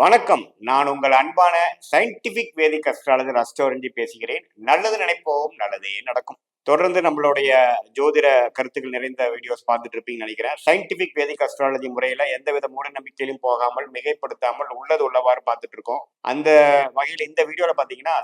வணக்கம். நான் உங்கள் அன்பான சயின்டிபிக் வேதிக் அஸ்ட்ராலஜர் அஸ்ட்ரோரஞ்சி பேசுகிறேன். நல்லது நினைப்போம், நல்லதே நடக்கும். தொடர்ந்து நம்மளுடைய ஜோதிட கருத்துக்கள் நிறைந்த வீடியோஸ் பார்த்துட்டு இருப்பீங்கன்னு நினைக்கிறேன். சயின்டிபிக் வேதிக் அஸ்ட்ராலஜி முறையில எந்தவித மூட நம்பிக்கையிலும் போகாமல், மிகைப்படுத்தாமல் உள்ளது உள்ளவாறு பார்த்துட்டு இருக்கோம். அந்த வகையில் இந்த வீடியோல பாத்தீங்கன்னா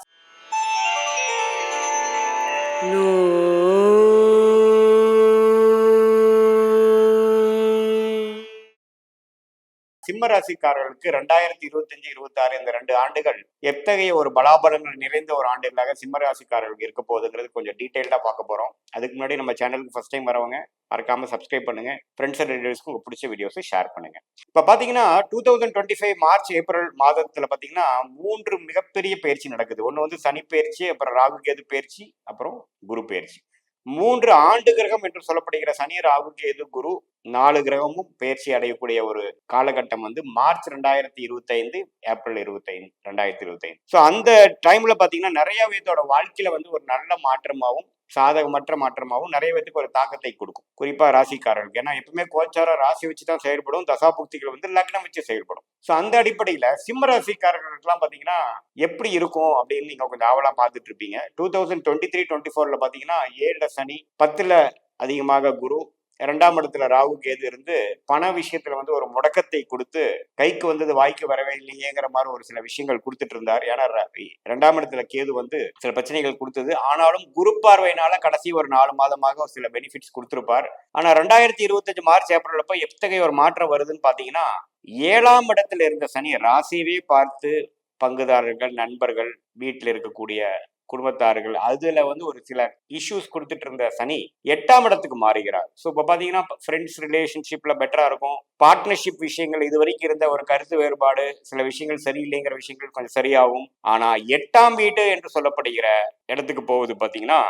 சிம்ம ராசிக்காரர்களுக்கு 2025-26 இந்த 2 ஆண்டுகள் எத்தகைய ஒரு பலாபலங்கள் நிறைந்த ஒரு ஆண்டுகளாக சிம்ம ராசிக்காரர்களுக்கு இருக்க போகுதுங்கிறது கொஞ்சம் டீட்டெயில்டா பார்க்க போறோம். அதுக்கு முன்னாடி நம்ம சேனலுக்கு ஃபர்ஸ்ட் டைம் வரவங்க மறக்காம சப்ஸ்கிரைப் பண்ணுங்க. ஃப்ரெண்ட்ஸ் அண்ட் ரிலேட்டிவ்ஸ்க்கு உங்களுக்கு பிடிச்ச வீடியோஸை ஷேர் பண்ணுங்க. இப்ப பாத்தீங்கன்னா 2025 மார்ச் ஏப்ரல் மாதத்துல பாத்தீங்கன்னா 3 மிகப்பெரிய பயிற்சி நடக்குது. ஒண்ணு வந்து சனி பயிற்சி, அப்புறம் ராகு கேது பயிற்சி, அப்புறம் குரு பயிற்சி. 3 ஆண்டு கிரகம் என்று சொல்லப்படுகிற சனி, ராகு, கேது, குரு 4 கிரகமும் பயிற்சி அடையக்கூடிய ஒரு காலகட்டம் வந்து மார்ச் 2025, ஏப்ரல் 25, 2025. ஸோ அந்த டைம்ல பாத்தீங்கன்னா நிறைய பேர்த்தோட வாழ்க்கையில வந்து ஒரு நல்ல மாற்றமாகவும் சாதகமற்ற மாற்றமாகவும் நிறைய பேருக்கு ஒரு தாக்கத்தை கொடுக்கும். குறிப்பா ராசிக்காரர்களுக்கு. ஏன்னா எப்பவுமே கோச்சார ராசி வச்சுதான் செயல்படும், தசாபுக்திகள் வந்து லக்னம் வச்சு செயல்படும். ஸோ அந்த அடிப்படையில சிம்ம ராசிக்காரர்களுக்கெல்லாம் பாத்தீங்கன்னா எப்படி இருக்கும் அப்படின்னு நீங்க கொஞ்சம் ஆவலா பார்த்துட்டு இருப்பீங்க. 2023-24 பாத்தீங்கன்னா 7ல சனி, 10ல அதிகமாக குரு, 2ஆம் இடத்துல ராகு கேது இருந்து பண விஷயத்துல வந்து ஒரு முடக்கத்தை கொடுத்து கைக்கு வந்தது வாய்க்கு வரவே இல்லையேங்கிற மாதிரி ஒரு சில விஷயங்கள் கொடுத்துட்டு இருந்தார். ஏன்னா 2ஆம் இடத்துல கேது வந்து சில பிரச்சனைகள் கொடுத்தது. ஆனாலும் குரு பார்வையினால கடைசி ஒரு 4 மாதமாக சில பெனிஃபிட்ஸ் கொடுத்திருப்பார். ஆனா 2025 மார்ச் ஏப்ரல் அப்ப எத்தகைய ஒரு மாற்றம் வருதுன்னு பாத்தீங்கன்னா 7ஆம் இடத்துல இருந்த சனி ராசியவே பார்த்து பங்குதாரர்கள், நண்பர்கள், வீட்டில் இருக்கக்கூடிய குடும்பத்தார்கள் அதுல வந்து ஒரு சில இஷ்யூஸ் கொடுத்துட்டு இருந்த சனி 8ஆம் இடத்துக்கு மாறுகிறார். ஸோ இப்போ பாத்தீங்கன்னா ஃப்ரெண்ட்ஸ் ரிலேஷன்ஷிப்ல பெட்டரா இருக்கும். பார்ட்னர்ஷிப் விஷயங்கள் இது வரைக்கும் இருந்த ஒரு கருத்து வேறுபாடு, சில விஷயங்கள் சரியில்லைங்கிற விஷயங்கள் கொஞ்சம் சரியாகும். ஆனா 8ஆம் வீடு என்று சொல்லப்படுகிற இடத்துக்கு போகுது பாத்தீங்கன்னா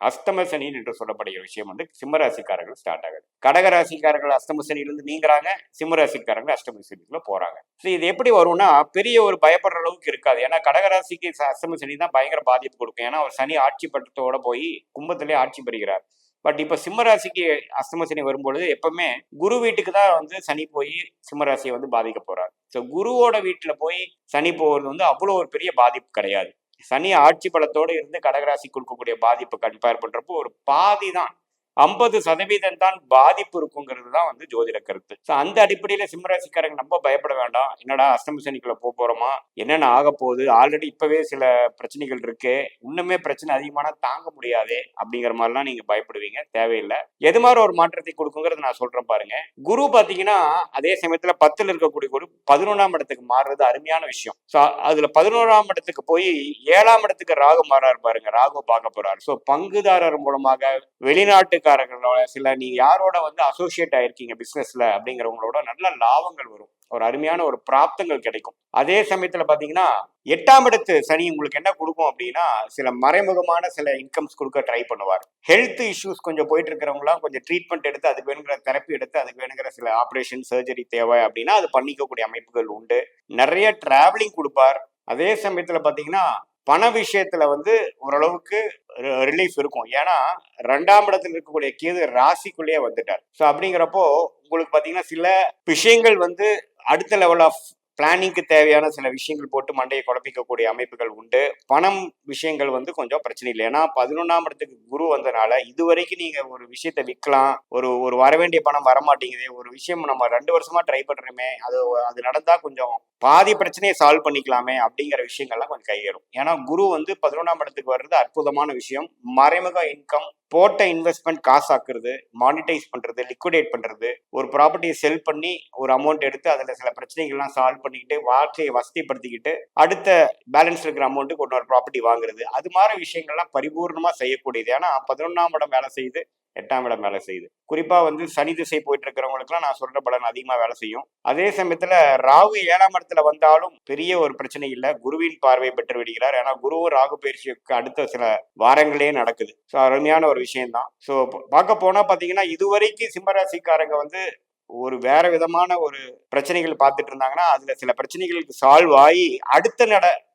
அஸ்தம சனி என்று சொல்லப்படுகிற விஷயம் வந்து சிம்மராசிக்காரர்கள் ஸ்டார்ட் ஆகுது. கடகராசிக்காரர்கள் அஸ்தம சனியிலிருந்து நீங்கிறாங்க, சிம்மராசிக்காரர்கள் அஷ்டம சனிக்குள்ள போறாங்க. ஸோ இது எப்படி வரும்னா பெரிய ஒரு பயப்படுற அளவுக்கு இருக்காது. ஏன்னா கடகராசிக்கு அஸ்தம சனி தான் பயங்கர பாதிப்பு கொடுக்கும். ஏன்னா அவர் சனி ஆட்சி பட்டத்தோட போய் கும்பத்திலே ஆட்சி பெறுகிறார். பட் இப்ப சிம்மராசிக்கு அஸ்தம சனி வரும்பொழுது எப்பவுமே குரு வீட்டுக்கு தான் வந்து சனி போய் சிம்மராசியை வந்து பாதிக்க போறாரு. ஸோ குருவோட வீட்டுல போய் சனி போகிறது வந்து அவ்வளோ ஒரு பெரிய பாதிப்பு கிடையாது. சனி ஆட்சி பலத்தோடு இருந்து கடகராசி கொடுக்கக்கூடிய பாதிப்பு கம்பேர் பண்றப்போ ஒரு பாதி தான், 50% தான் பாதிப்பு இருக்குங்கிறது தான் வந்து ஜோதிட கருத்து. ஸோ அந்த அடிப்படையில சிம்மராசிக்காரங்க ரொம்ப பயப்பட வேண்டாம். என்னடா அஷ்டம சனிக்குள்ள போறோமா, என்னென்ன ஆக போகுது, ஆல்ரெடி இப்பவே சில பிரச்சனைகள் இருக்கு, இன்னுமே பிரச்சனை அதிகமான தாங்க முடியாது அப்படிங்கிற மாதிரிலாம் நீங்க பயப்படுவீங்க, தேவையில்லை. எது மாதிரி ஒரு மாற்றத்தை கொடுக்குங்கிறது நான் சொல்றேன் பாருங்க. குரு பாத்தீங்கன்னா அதே சமயத்துல 10ல் இருக்கக்கூடிய குரு 11ஆம் இடத்துக்கு மாறுறது அருமையான விஷயம். ஸோ அதுல 11ஆம் இடத்துக்கு போய் 7ஆம் இடத்துக்கு ராகு மாறாரு பாருங்க, ராகு பார்க்க போறாரு. ஸோ பங்குதாரர் மூலமாக வெளிநாட்டு சில நீங்க யாரோட வந்து அசோசியேட் ஆயிருக்கீங்க பிசினஸ்ல அப்படிங்கிறவங்களோட நல்ல லாபங்கள் வரும், ஒரு அருமையான ஒரு பிராப்தங்கள் கிடைக்கும். அதே சமயத்துல பாத்தீங்கன்னா 8ஆம் இடத்து சனி உங்களுக்கு என்ன கொடுக்கும் அப்படின்னா சில மறைமுகமான சில இன்கம்ஸ் கொடுக்க ட்ரை பண்ணுவார். ஹெல்த் இஷ்யூஸ் கொஞ்சம் போயிட்டு இருக்கிறவங்களாம் கொஞ்சம் ட்ரீட்மெண்ட் எடுத்து அதுக்கு வேணுங்கிற தெரப்பி எடுத்து அதுக்கு வேணுங்கிற சில ஆப்ரேஷன் சர்ஜரி தேவை அப்படின்னா அது பண்ணிக்கக்கூடிய அமைப்புகள் உண்டு. நிறைய டிராவலிங் கொடுப்பார். அதே சமயத்துல பாத்தீங்கன்னா பண விஷயத்துல வந்து ஓரளவுக்கு ரிலீஃப் இருக்கும். ஏன்னா 2ஆம் இடத்துல இருக்கக்கூடிய கேது ராசிக்குள்ளேயே வந்துட்டார். ஸோ அப்படிங்கிறப்போ உங்களுக்கு பாத்தீங்கன்னா சில விஷயங்கள் வந்து அடுத்த லெவல் ஆஃப் பிளானிங்க்கு தேவையான சில விஷயங்கள் போட்டு மண்டையை குழப்பிக்கக்கூடிய அமைப்புகள் உண்டு. பணம் விஷயங்கள் வந்து கொஞ்சம் பிரச்சனை இல்லை. ஏன்னா 11ஆம் இடத்துக்கு குரு வந்தனால இதுவரைக்கும் நீங்க ஒரு விஷயத்த விற்கலாம், ஒரு வர வேண்டிய பணம் வரமாட்டேங்குது, ஒரு விஷயம் நம்ம 2 வருஷமா ட்ரை பண்றோமே, அது நடந்தா கொஞ்சம் பாதி பிரச்சனையை சால்வ் பண்ணிக்கலாமே அப்படிங்கிற விஷயங்கள்லாம் கொஞ்சம் கையேறும். ஏன்னா குரு வந்து 11ஆம் இடத்துக்கு வர்றது அற்புதமான விஷயம். மறைமுக இன்கம், போட்ட இன்வெஸ்ட்மெண்ட் காசாக்குறது, மானிட்டைஸ் பண்றது, லிக்விடேட் பண்றது, ஒரு ப்ராப்பர்ட்டியை செல் பண்ணி ஒரு அமௌண்ட் எடுத்து அதுல சில பிரச்சனைகள்லாம் சால்வ் பண்ணிக்கிட்டு வாழ்க்கையை வசதிப்படுத்திக்கிட்டு அடுத்த பேலன்ஸ் இருக்கிற அமௌண்ட்டுக்கு இன்னொரு ப்ராப்பர்ட்டி வாங்குறது, அது மாதிரி விஷயங்கள்லாம் பரிபூர்ணமா செய்யக்கூடியது. ஏன்னா 11ஆம் இடம் வேலை செய்யுது, 8ஆம் இடம் வேலை செய்யுது. குறிப்பா வந்து சனி திசை போயிட்டு இருக்கிறவங்களுக்குலாம் நான் சொல்ற பலன் அதிகமா வேலை செய்யும். அதே சமயத்துல ராகு 7ஆம் இடத்துல வந்தாலும் பெரிய ஒரு பிரச்சனை இல்லை, குருவின் பார்வை பெற்று விடுகிறார். ஏன்னா குருவும் ராகு பயிற்சிக்கு அடுத்த சில வாரங்களே நடக்குது. ஸோ அருமையான ஒரு விஷயம்தான். ஸோ பார்க்க போனா பாத்தீங்கன்னா இதுவரைக்கும் சிம்மராசிக்காரங்க வந்து ஒரு வேற விதமான ஒரு பிரச்சனைகள் பார்த்துட்டு இருந்தாங்கன்னா அதுல சில பிரச்சனைகளுக்கு சால்வ் ஆகி அடுத்த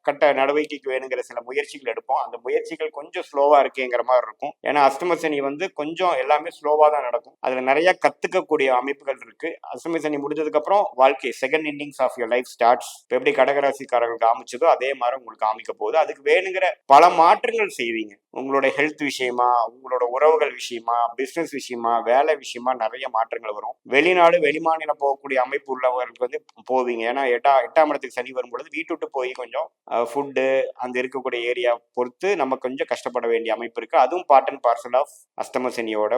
கட்ட நடவடிக்கைக்கு வேணுங்கிற சில முயற்சிகள் எடுப்போம். அந்த முயற்சிகள் கொஞ்சம் ஸ்லோவா இருக்கேங்கிற மாதிரி இருக்கும். ஏன்னா அஷ்டம சனி வந்து கொஞ்சம் எல்லாமே ஸ்லோவா தான் நடக்கும். அதுல நிறைய கத்துக்கக்கூடிய அமைப்புகள் இருக்கு. அஷ்டம சனி முடிஞ்சதுக்கு அப்புறம் வாழ்க்கை second innings of your life starts. இப்போ எப்படி கடகராசிக்காரர்களுக்கு காமிச்சதோ அதே மாதிரி உங்களுக்கு காமிக்க போகுது. அதுக்கு வேணுங்கிற பல மாற்றங்கள் செய்வீங்க. உங்களோட ஹெல்த் விஷயமா, உங்களோட உறவுகள் விஷயமா, பிசினஸ் விஷயமா, வேலை விஷயமா நிறைய மாற்றங்கள் வரும். வெளிநாடு வெளிமாநிலம் போகக்கூடிய அமைப்பு உள்ளவர்களுக்கு வந்து போவீங்க. ஏன்னா எட்டாம் இடத்துக்கு சனி வரும்பொழுது வீட்டு விட்டு போய் கொஞ்சம் ஃபுட்டு அந்த இருக்கக்கூடிய ஏரியா பொறுத்து நம்ம கொஞ்சம் கஷ்டப்பட வேண்டிய அமைப்பு இருக்கு. அதுவும் பார்ட் அண்ட் பார்சல் ஆஃப் அஷ்டம சனியோட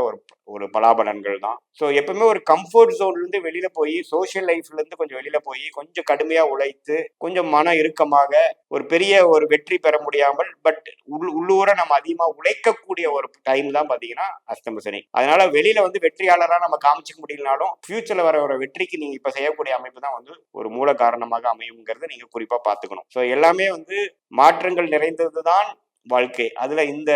ஒரு பலாபலன்கள் தான். ஸோ எப்பவுமே ஒரு கம்ஃபர்ட் ஜோன்ல இருந்து வெளியில போய் சோசியல் லைஃப்ல இருந்து கொஞ்சம் வெளியில போய் கொஞ்சம் கடுமையா உழைத்து கொஞ்சம் மன இறுக்கமாக ஒரு பெரிய ஒரு வெற்றி பெற முடியாமல் பட் உள்ளூர நம்ம அதிகமா உழைக்கக்கூடிய ஒரு டைம் தான் பாத்தீங்கன்னா அஷ்டம சனி. அதனால வெளியில வந்து வெற்றியாளரா நம்ம காமிச்சிக்க முடியலனாலும் ஃபியூச்சர்ல வர ஒரு வெற்றிக்கு நீங்க இப்ப செய்யக்கூடிய அமைப்பு தான் வந்து ஒரு மூல காரணமாக அமையுங்கிறத நீங்க குறிப்பா பாத்துக்கணும். ஸோ எல்லாமே வந்து மாற்றங்கள் நிறைந்ததுதான் வாழ்க்கை. அதுல இந்த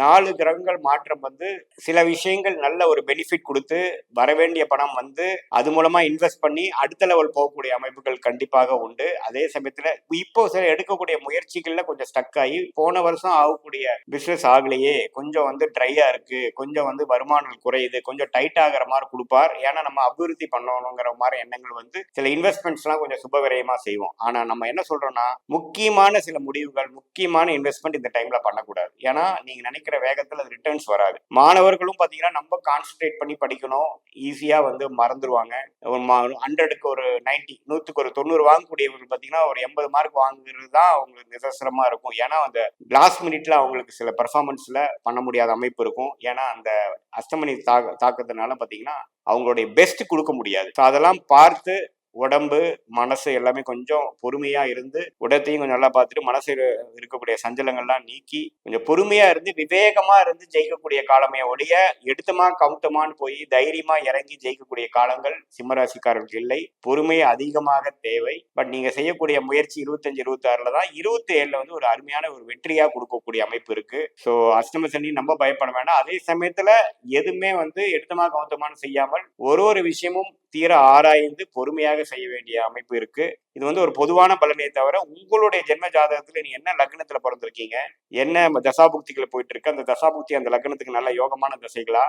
4 கிரகங்கள் மாற்றம் வந்து சில விஷயங்கள் நல்ல ஒரு பெனிஃபிட் கொடுத்து வரவேண்டிய பணம் வந்து அது மூலமா இன்வெஸ்ட் பண்ணி அடுத்த லெவல் போகக்கூடிய அமைப்புகள் கண்டிப்பாக உண்டு. அதே சமயத்துல இப்போ சில எடுக்கக்கூடிய முயற்சிகள்ல கொஞ்சம் ஸ்டக் ஆகி போன வருஷம் ஆகக்கூடிய பிசினஸ் ஆகலையே, கொஞ்சம் வந்து ட்ரையா இருக்கு, கொஞ்சம் வந்து வருமானம் குறையுது, கொஞ்சம் டைட் ஆகிற மாதிரி கொடுப்பார். ஏன்னா நம்ம அபிவிருத்தி பண்ணணுங்கிற மாதிரி எண்ணங்கள் வந்து சில இன்வெஸ்ட்மெண்ட்ஸ் எல்லாம் கொஞ்சம் சுபவிரயமா செய்வோம். ஆனா நம்ம என்ன சொல்றோம்னா முக்கியமான சில முடிவுகள், முக்கியமான இன்வெஸ்ட்மெண்ட் இந்த டைம் பண்ணக்கூடாது. ஏன்னா நீங்க நினைக்கிற வேகத்துல அது ரிட்டர்ன்ஸ் வராது. மாணவர்களும் பாத்தீங்கன்னா நம்ம கான்சென்ட்ரேட் பண்ணி படிக்கணும். ஈஸியா வந்து மறந்துடுவாங்க. 100க்கு ஒரு 90, 100க்கு ஒரு 90 வாங்கக்கூடியவர்கள் பாத்தீங்கன்னா ஒரு 80 மார்க் வாங்குறது தான் அவங்களுக்கு நிதர்சனமா இருக்கும். ஏன்னா அந்த லாஸ்ட் மினிட்ல அவங்களுக்கு சில பெர்ஃபார்மன்ஸ்ல பண்ண முடியாத அமைப்பு இருக்கும். ஏன்னா அந்த அஷ்டமணி தாக்கத்தினால பாத்தீங்கன்னா அவங்களுடைய பெஸ்ட் கொடுக்க முடியாது. அதெல்லாம் பார்த்து உடம்பு மனசு எல்லாமே கொஞ்சம் பொறுமையா இருந்து உடத்தையும் கொஞ்சம் நல்லா பார்த்துட்டு மனசு இருக்கக்கூடிய சஞ்சலங்கள்லாம் நீக்கி கொஞ்சம் பொறுமையா இருந்து விவேகமா இருந்து ஜெயிக்கக்கூடிய காலமே ஒழிய எடுத்தமா கவுத்தமான்னு போய் தைரியமா இறங்கி ஜெயிக்கக்கூடிய காலங்கள் சிம்மராசிக்காரர்களுக்கு இல்லை. பொறுமை அதிகமாக தேவை. பட் நீங்க செய்யக்கூடிய முயற்சி 25, 26ல தான் 27ல வந்து ஒரு அருமையான ஒரு வெற்றியா கொடுக்கக்கூடிய அமைப்பு இருக்கு. ஸோ அஷ்டம சனி நம்ம பயப்பட வேண்டாம். அதே சமயத்துல எதுவுமே வந்து எடுத்தமா கவுத்தமான்னு செய்யாமல் ஒரு விஷயமும் தீர ஆராய்ந்து பொறுமையாக செய்ய வேண்டிய அமைப்பு இருக்கு. இது வந்து ஒரு பொதுவான பலனே தவிர உங்களுடைய ஜென்ம ஜாதகத்துல நீ என்ன லக்னத்துல பிறந்திருக்கீங்க, என்ன தசாபுக்திகளை போயிட்டு இருக்கு, அந்த தசாபுக்தி அந்த லக்னத்துக்கு நல்ல யோகமான தசைகளா,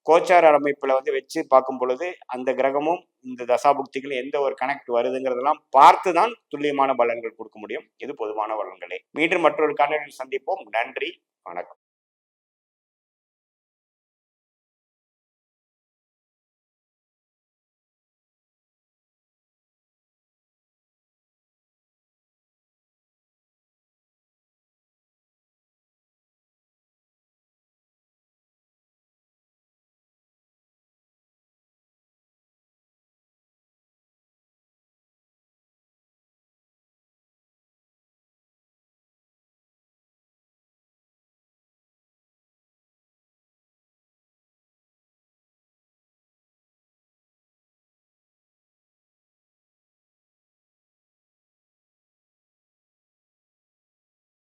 கோச்சார அமைப்புல வந்து வச்சு பார்க்கும் பொழுது அந்த கிரகமும் இந்த தசாபுக்திகள் எந்த ஒரு கனெக்ட் வருதுங்கிறதெல்லாம் பார்த்துதான் துல்லியமான பலன்கள் கொடுக்க முடியும். இது பொதுவான பலன்களே. மீண்டும் மற்றொரு காணொலியில் சந்திப்போம். நன்றி, வணக்கம்.